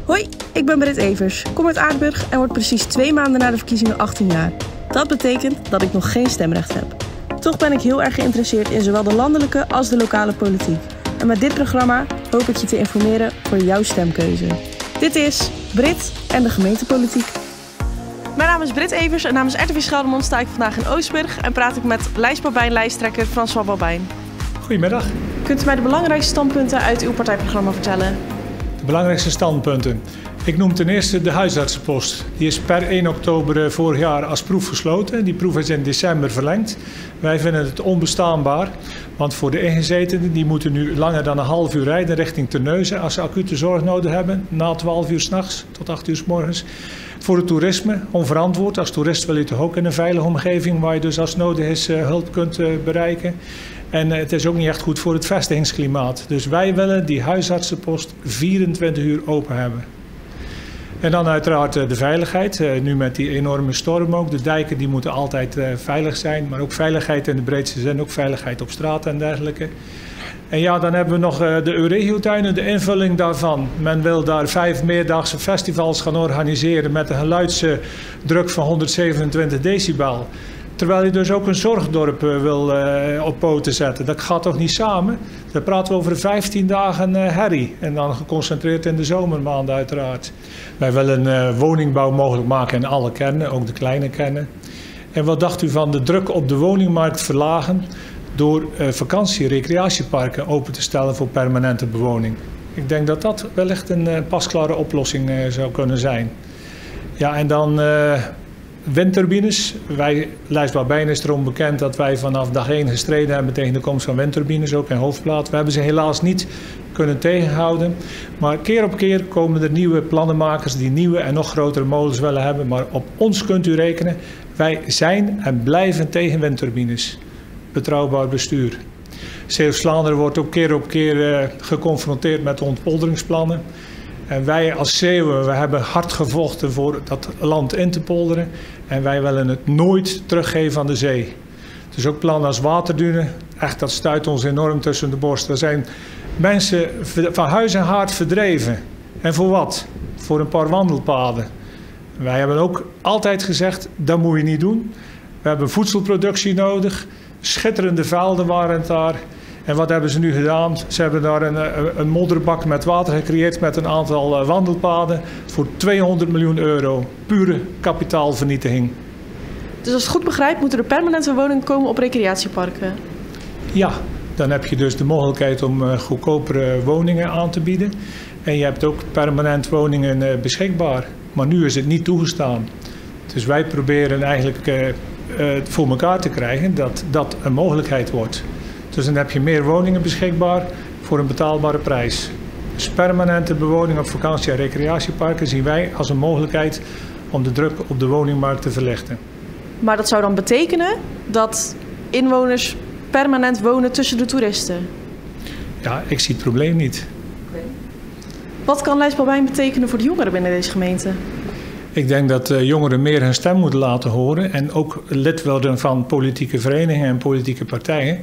Hoi, ik ben Britt Evers, kom uit Aardenburg en word precies 2 maanden na de verkiezingen 18 jaar. Dat betekent dat ik nog geen stemrecht heb. Toch ben ik heel erg geïnteresseerd in zowel de landelijke als de lokale politiek. En met dit programma hoop ik je te informeren voor jouw stemkeuze. Dit is Brit en de gemeentepolitiek. Mijn naam is Britt Evers en namens RTV Geldermond sta ik vandaag in Oostburg en praat ik met lijstbouwbijn-lijsttrekker François Balbijn. Goedemiddag. Kunt u mij de belangrijkste standpunten uit uw partijprogramma vertellen? De belangrijkste standpunten. Ik noem ten eerste de huisartsenpost. Die is per 1 oktober vorig jaar als proef gesloten. Die proef is in december verlengd. Wij vinden het onbestaanbaar, want voor de ingezetenen die moeten nu langer dan een half uur rijden richting Terneuzen als ze acute zorg nodig hebben, na 12 uur 's nachts tot 8 uur 's morgens. Voor het toerisme, onverantwoord. Als toerist wil je toch ook in een veilige omgeving waar je dus als nodig is hulp kunt bereiken. En het is ook niet echt goed voor het vestigingsklimaat. Dus wij willen die huisartsenpost 24 uur open hebben. En dan uiteraard de veiligheid. Nu met die enorme storm ook. De dijken die moeten altijd veilig zijn. Maar ook veiligheid in de breedste zin. Ook veiligheid op straat en dergelijke. En ja, dan hebben we nog de Euregiotuinen, de invulling daarvan. Men wil daar 5 meerdaagse festivals gaan organiseren met een geluidsdruk van 127 decibel. Terwijl je dus ook een zorgdorp wil op poten zetten. Dat gaat toch niet samen? Dan praten we over 15 dagen herrie. En dan geconcentreerd in de zomermaanden uiteraard. Wij willen woningbouw mogelijk maken in alle kernen, ook de kleine kernen. En wat dacht u van de druk op de woningmarkt verlagen door vakantie- en recreatieparken open te stellen voor permanente bewoning? Ik denk dat dat wellicht een pasklare oplossing zou kunnen zijn. Ja, en dan windturbines. Wij, Lijstbouwbijn is erom bekend dat wij vanaf dag 1 gestreden hebben tegen de komst van windturbines, ook in Hoofdplaat. We hebben ze helaas niet kunnen tegenhouden. Maar keer op keer komen er nieuwe plannenmakers die nieuwe en nog grotere molens willen hebben. Maar op ons kunt u rekenen. Wij zijn en blijven tegen windturbines. Betrouwbaar bestuur. Zeeuws-Vlaanderen wordt ook keer op keer geconfronteerd met ontpolderingsplannen. En wij als Zeeuwen, we hebben hard gevochten voor dat land in te polderen. En wij willen het nooit teruggeven aan de zee. Dus ook plannen als waterdunen, echt dat stuit ons enorm tussen de borst. Er zijn mensen van huis en haard verdreven. En voor wat? Voor een paar wandelpaden. Wij hebben ook altijd gezegd, dat moet je niet doen. We hebben voedselproductie nodig. Schitterende velden waren het daar. En wat hebben ze nu gedaan? Ze hebben daar een modderbak met water gecreëerd met een aantal wandelpaden voor 200 miljoen euro. Pure kapitaalvernietiging. Dus als ik het goed begrijp, moeten er permanente woningen komen op recreatieparken? Ja, dan heb je dus de mogelijkheid om goedkopere woningen aan te bieden. En je hebt ook permanent woningen beschikbaar. Maar nu is het niet toegestaan. Dus wij proberen eigenlijk voor elkaar te krijgen dat dat een mogelijkheid wordt. Dus dan heb je meer woningen beschikbaar voor een betaalbare prijs. Dus permanente bewoning op vakantie- en recreatieparken zien wij als een mogelijkheid om de druk op de woningmarkt te verlichten. Maar dat zou dan betekenen dat inwoners permanent wonen tussen de toeristen? Ja, ik zie het probleem niet. Okay. Wat kan Lijstbouwbijn betekenen voor de jongeren binnen deze gemeente? Ik denk dat jongeren meer hun stem moeten laten horen en ook lid worden van politieke verenigingen en politieke partijen,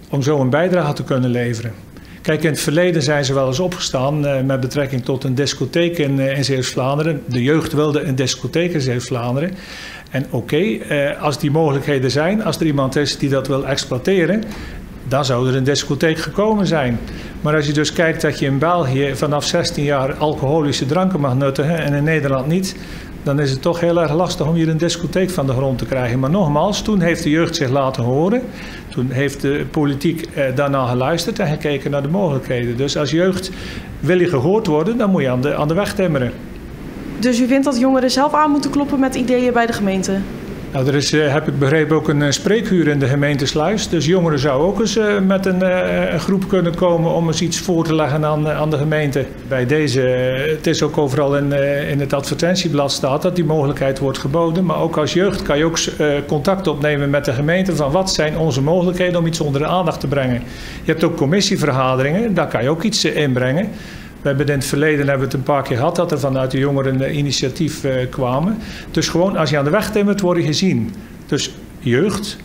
om zo een bijdrage te kunnen leveren. Kijk, in het verleden zijn ze wel eens opgestaan met betrekking tot een discotheek in Zeeuws-Vlaanderen. De jeugd wilde een discotheek in Zeeuws-Vlaanderen. En oké, als die mogelijkheden zijn, als er iemand is die dat wil exploiteren, dan zou er een discotheek gekomen zijn. Maar als je dus kijkt dat je in België vanaf 16 jaar alcoholische dranken mag nuttigen en in Nederland niet, dan is het toch heel erg lastig om hier een discotheek van de grond te krijgen. Maar nogmaals, toen heeft de jeugd zich laten horen. Toen heeft de politiek daarna geluisterd en gekeken naar de mogelijkheden. Dus als jeugd wil je gehoord worden, dan moet je aan de weg timmeren. Dus u vindt dat jongeren zelf aan moeten kloppen met ideeën bij de gemeente? Nou, er is, heb ik begrepen, ook een spreekuur in de gemeente Sluis. Dus jongeren zouden ook eens met een groep kunnen komen om eens iets voor te leggen aan de gemeente. Bij deze, het is ook overal in het advertentieblad staat dat die mogelijkheid wordt geboden. Maar ook als jeugd kan je ook contact opnemen met de gemeente van wat zijn onze mogelijkheden om iets onder de aandacht te brengen. Je hebt ook commissievergaderingen, daar kan je ook iets inbrengen. We hebben in het verleden het een paar keer gehad dat er vanuit de jongeren initiatief kwamen. Dus gewoon als je aan de weg timmert, word je gezien. Dus jeugd,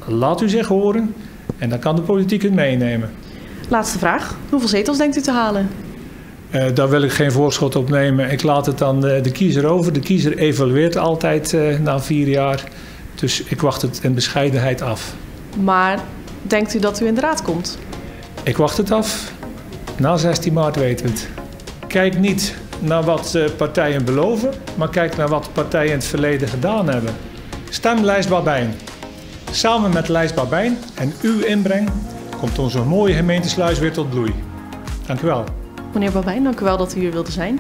laat u zich horen en dan kan de politiek het meenemen. Laatste vraag. Hoeveel zetels denkt u te halen? Daar wil ik geen voorschot op nemen. Ik laat het aan de kiezer over. De kiezer evalueert altijd na 4 jaar. Dus ik wacht het in bescheidenheid af. Maar denkt u dat u in de raad komt? Ik wacht het af. Na 16 maart weten we het. Kijk niet naar wat partijen beloven, maar kijk naar wat partijen in het verleden gedaan hebben. Stem lijst Babijn. Samen met lijst Babijn en uw inbreng komt onze mooie gemeente Sluis weer tot bloei. Dank u wel. Meneer Babijn, dank u wel dat u hier wilde zijn.